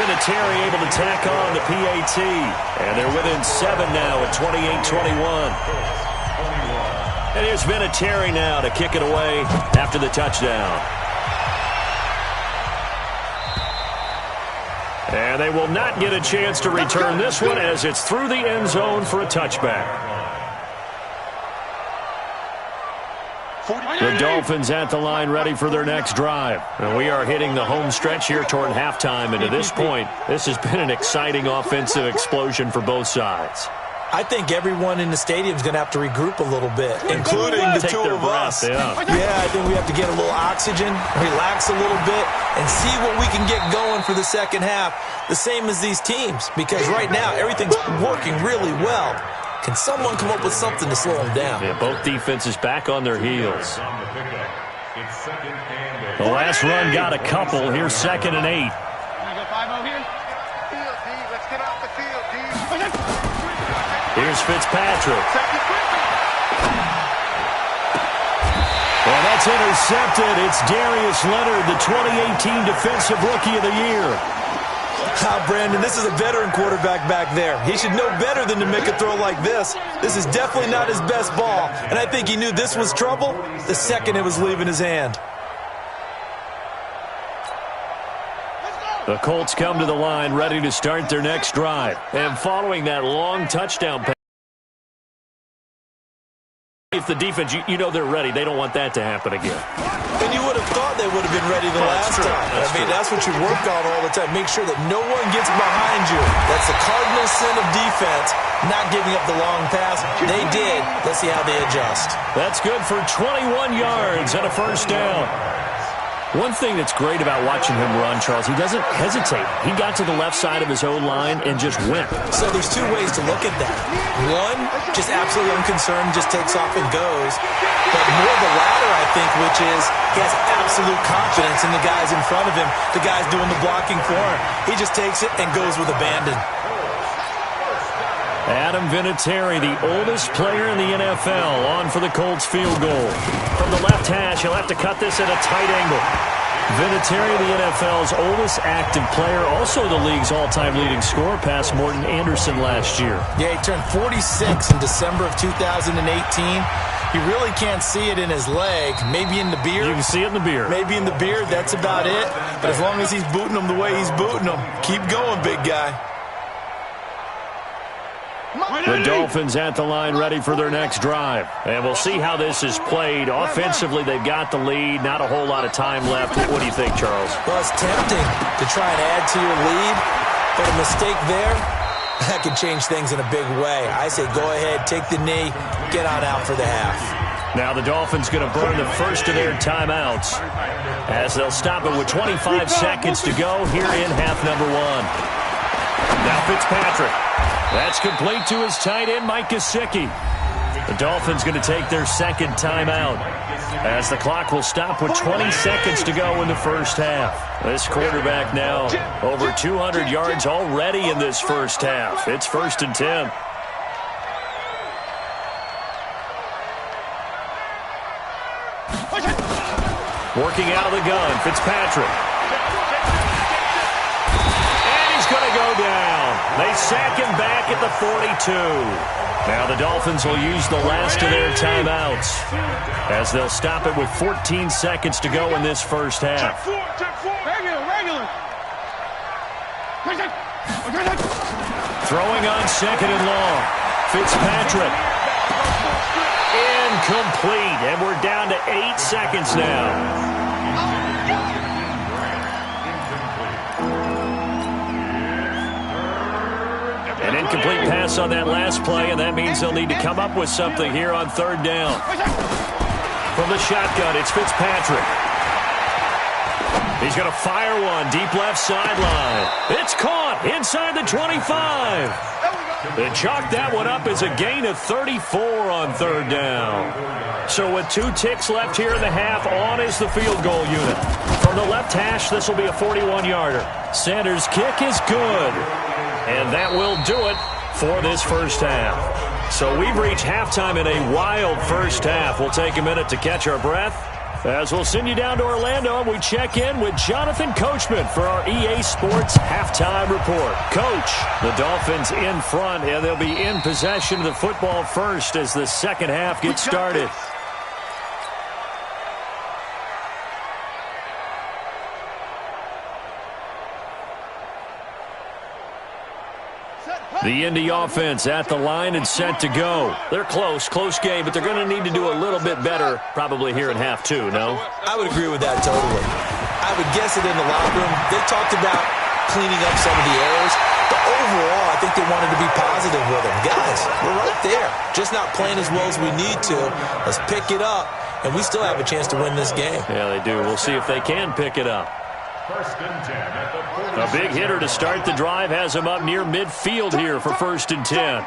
Vinatieri able to tack on the PAT. And they're within 7 now at 28-21. And here's Vinatieri now to kick it away after the touchdown. And they will not get a chance to return this one as it's through the end zone for a touchback. The Dolphins at the line ready for their next drive. And we are hitting the home stretch here toward halftime. And to this point, this has been an exciting offensive explosion for both sides. I think everyone in the stadium is going to have to regroup a little bit, including the two of us. Yeah, I think we have to get a little oxygen, relax a little bit, and see what we can get going for the second half, the same as these teams, because right now everything's working really well. Can someone come up with something to slow them down? Yeah, both defenses back on their heels. The last run got a couple. Here's 2nd and 8. Here's Fitzpatrick. Well, that's intercepted. It's Darius Leonard, the 2018 Defensive Rookie of the Year. Brandon, this is a veteran quarterback back there. He should know better than to make a throw like this. This is definitely not his best ball, and I think he knew this was trouble the second it was leaving his hand. The Colts come to the line ready to start their next drive. And following that long touchdown pass, if the defense, you know they're ready. They don't want that to happen again. And you would have thought they would have been ready the last time. That's what you work on all the time. Make sure that no one gets behind you. That's the cardinal sin of defense, not giving up the long pass. They did. Let's see how they adjust. That's good for 21 yards and a first down. One thing that's great about watching him run, Charles, he doesn't hesitate. He got to the left side of his own line and just went. So there's two ways to look at that. One, just absolutely unconcerned, just takes off and goes. But more the latter, I think, which is he has absolute confidence in the guys in front of him, the guys doing the blocking for him. He just takes it and goes with abandon. Adam Vinatieri, the oldest player in the NFL, on for the Colts field goal. From the left hash, he'll have to cut this at a tight angle. Vinatieri, the NFL's oldest active player, also the league's all-time leading scorer, past Morton Anderson last year. Yeah, he turned 46 in December of 2018. You really can't see it in his leg. Maybe in the beard. You can see it in the beard. Maybe in the beard, that's about it. But as long as he's booting them the way he's booting them, keep going, big guy. The Dolphins at the line ready for their next drive. And we'll see how this is played. Offensively, they've got the lead. Not a whole lot of time left. What do you think, Charles? Well, it's tempting to try and add to your lead. But a mistake there, that could change things in a big way. I say go ahead, take the knee, get on out for the half. Now the Dolphins going to burn the first of their timeouts as they'll stop it with 25 seconds to go here in half number 1. Now Fitzpatrick. That's complete to his tight end, Mike Gesicki. The Dolphins going to take their second timeout as the clock will stop with 20 seconds to go in the first half. This quarterback now over 200 yards already in this first half. It's 1st and 10. Working out of the gun, Fitzpatrick. And he's going to go down. They sack him back at the 42. Now the Dolphins will use the last of their timeouts as they'll stop it with 14 seconds to go in this first half. Throwing on 2nd and long. Fitzpatrick. Incomplete. And we're down to 8 seconds now. An incomplete pass on that last play, and that means they'll need to come up with something here on 3rd down. From the shotgun, it's Fitzpatrick. He's going to fire one deep left sideline. It's caught inside the 25. They chalk that one up as a gain of 34 on 3rd down. So with 2 ticks left here in the half, on is the field goal unit. From the left hash, this will be a 41-yarder. Sanders' kick is good. And that will do it for this first half. So we've reached halftime in a wild first half. We'll take a minute to catch our breath As we'll send you down to Orlando, and we check in with Jonathan Coachman for our EA Sports Halftime Report. Coach, the Dolphins in front, and they'll be in possession of the football first as the second half gets started. The Indy offense at the line and set to go. They're close game, but they're going to need to do a little bit better probably here in half two, no? I would agree with that totally. I would guess it in the locker room. They talked about cleaning up some of the errors, but overall, I think they wanted to be positive with them. Guys, we're right there. Just not playing as well as we need to. Let's pick it up, and we still have a chance to win this game. Yeah, they do. We'll see if they can pick it up. First and 10 at the 40. A big hitter to start the drive has him up near midfield here for first and 10.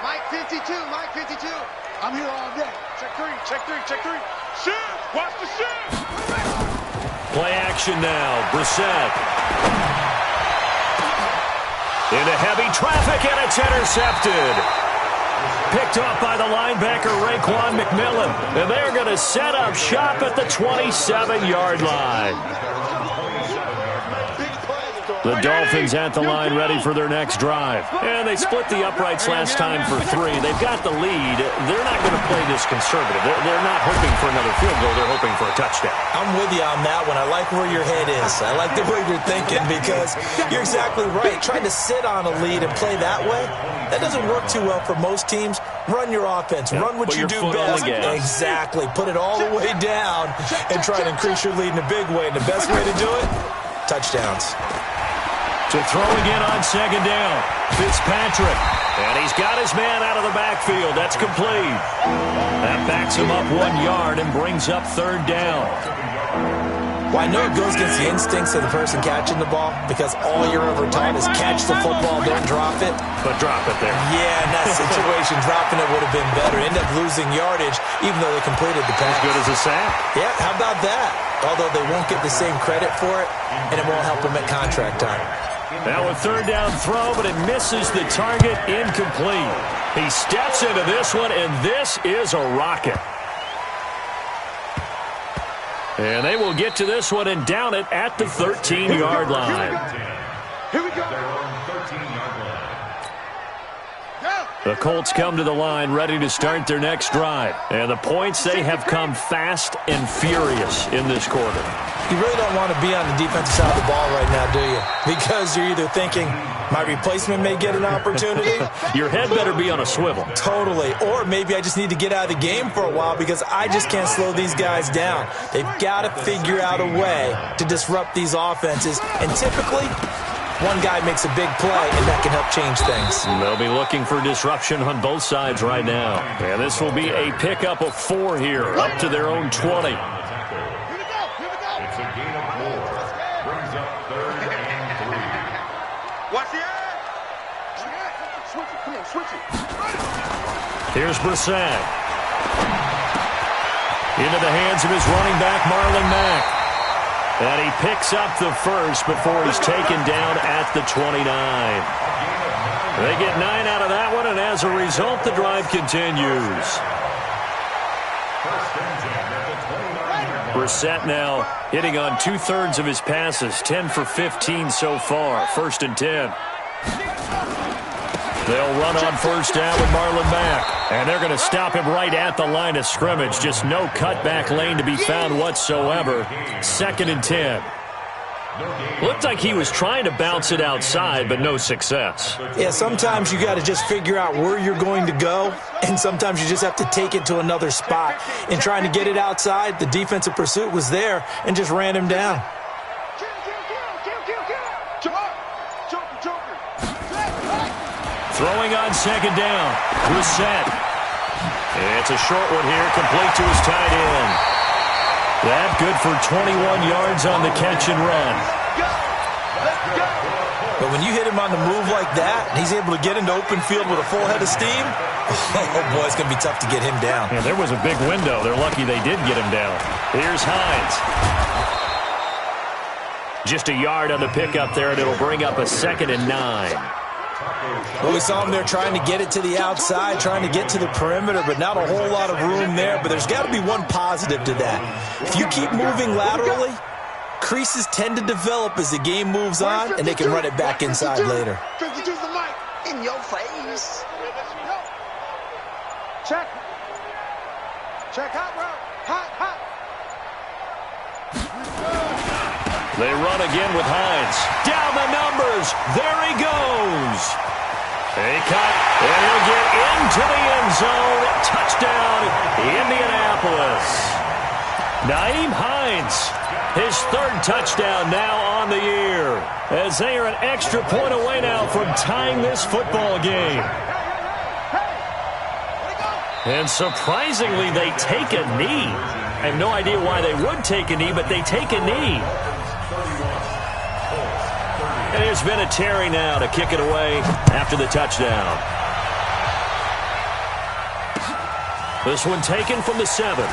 Mike 52. I'm here all day. Check three. Shoot! Watch the shoot! Play action now. Brissett. Into heavy traffic, and it's intercepted. Picked off by the linebacker, Raekwon McMillan. And they're going to set up shop at the 27-yard line. The Dolphins at the line ready for their next drive. And they split the uprights last time for 3. They've got the lead. They're not going to play this conservative. They're not hoping for another field goal. They're hoping for a touchdown. I'm with you on that one. I like where your head is. I like the way you're thinking because you're exactly right. Trying to sit on a lead and play that way, that doesn't work too well for most teams. Run your offense. Run what you do best. Exactly. Put it all the way down and try to increase your lead in a big way. And the best way to do it, touchdowns. To throw again on second down. Fitzpatrick. And he's got his man out of the backfield. That's complete. That backs him up 1 yard and brings up third down. Well, I know it goes against the instincts of the person catching the ball because all you're ever taught is catch the football, don't drop it. But drop it there. Yeah, in that situation, dropping it would have been better. End up losing yardage even though they completed the pass. As good as a sack. Yeah, how about that? Although they won't get the same credit for it, and it won't help them at contract time. Now a third down throw, but it misses the target, incomplete. He steps into this one, and this is a rocket. And they will get to this one and down it at the 13-yard line. Here we go. The Colts come to the line ready to start their next drive. And the points, they have come fast and furious in this quarter. You really don't want to be on the defensive side of the ball right now, do you? Because you're either thinking, my replacement may get an opportunity. Your head better be on a swivel. Totally. Or maybe I just need to get out of the game for a while because I just can't slow these guys down. They've got to figure out a way to disrupt these offenses. And typically, one guy makes a big play, and that can help change things. They'll be looking for disruption on both sides right now. And this will be a pickup of 4 here, up to their own 20. It's a gain of 4. Brings up third and 3. Watch the edge. Switch it. Come on, switch it. Here's Brissett. Into the hands of his running back, Marlon Mack. And he picks up the first before he's taken down at the 29. They get 9 out of that one, and as a result, the drive continues. First and 10 at the 29-yard line. Brissett now hitting on 2/3 of his passes, 10 for 15 so far. First and 10. They'll run on first down with Marlon Mack. And they're going to stop him right at the line of scrimmage. Just no cutback lane to be found whatsoever. Second and 10. Looked like he was trying to bounce it outside, but no success. Yeah, sometimes you got to just figure out where you're going to go, and sometimes you just have to take it to another spot. In trying to get it outside, the defensive pursuit was there and just ran him down. Throwing on second down. Brissett. It's a short one here, complete to his tight end. That good for 21 yards on the catch and run. But when you hit him on the move like that, and he's able to get into open field with a full head of steam, oh boy, it's going to be tough to get him down. Yeah, there was a big window. They're lucky they did get him down. Here's Hines. Just a yard on the pickup there, and it'll bring up a 2nd and 9. Well, we saw him there trying to get it to the outside, trying to get to the perimeter, but not a whole lot of room there. But there's got to be one positive to that. If you keep moving laterally, creases tend to develop as the game moves on, and they can run it back inside later. 52's the mic. In your face. Check. Check hot, bro. Hot, hot. They run again with Hines. Down the numbers. There he goes. A cut, and he'll get into the end zone. Touchdown, Indianapolis. Nyheim Hines, his third touchdown now on the year, as they are an extra point away now from tying this football game. And surprisingly, they take a knee. I have no idea why they would take a knee, but they take a knee. And there's been a Terry now to kick it away after the touchdown. This one taken from the 7.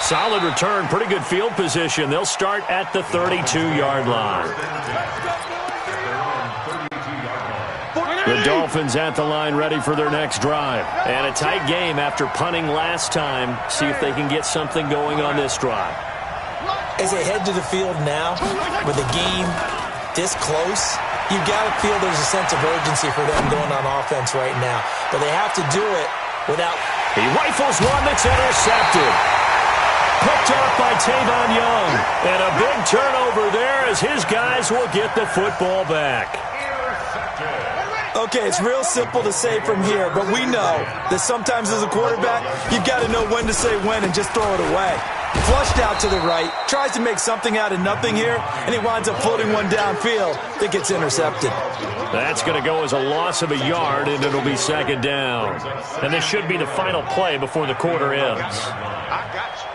Solid return, pretty good field position. They'll start at the 32-yard line. The Dolphins at the line ready for their next drive. And a tight game after punting last time. See if they can get something going on this drive. As they head to the field now, with the game this close, you've got to feel there's a sense of urgency for them going on offense right now. But they have to do it without... He rifles one that's intercepted. Picked up by Tavon Young. And a big turnover there as his guys will get the football back. Okay, it's real simple to say from here, but we know that sometimes as a quarterback, you've got to know when to say when and just throw it away. Flushed out to the right, tries to make something out of nothing here, and he winds up floating one downfield that gets intercepted. That's going to go as a loss of a yard, and it'll be second down. And this should be the final play before the quarter ends. I got you.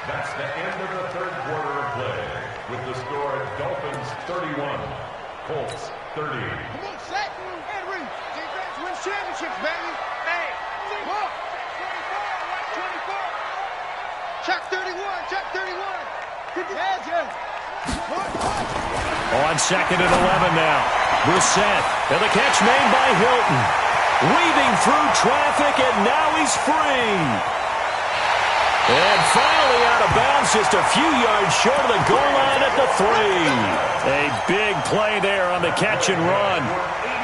That's the end of the third quarter of play, with the score Dolphins 31, Colts 30. Come on, set. Henry. Defense wins championships, baby. Hey. Come on. Check 31. Check 31. On second and 11 now. Brissett. And the catch made by Hilton. Weaving through traffic, and now he's free. And finally out of bounds, just a few yards short of the goal line at the 3. A big play there on the catch and run.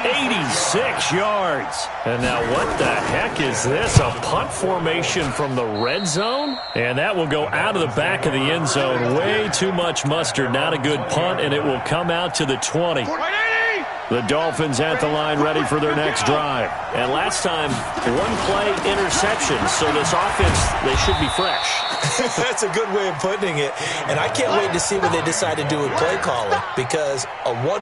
86 yards. And now what the heck is this? A punt formation from the red zone? And that will go out of the back of the end zone. Way too much mustard. Not a good punt, and it will come out to the 20. The Dolphins at the line ready for their next drive. And last time, one play interception. So this offense, they should be fresh. That's a good way of putting it. And I can't wait to see what they decide to do with play calling, because a one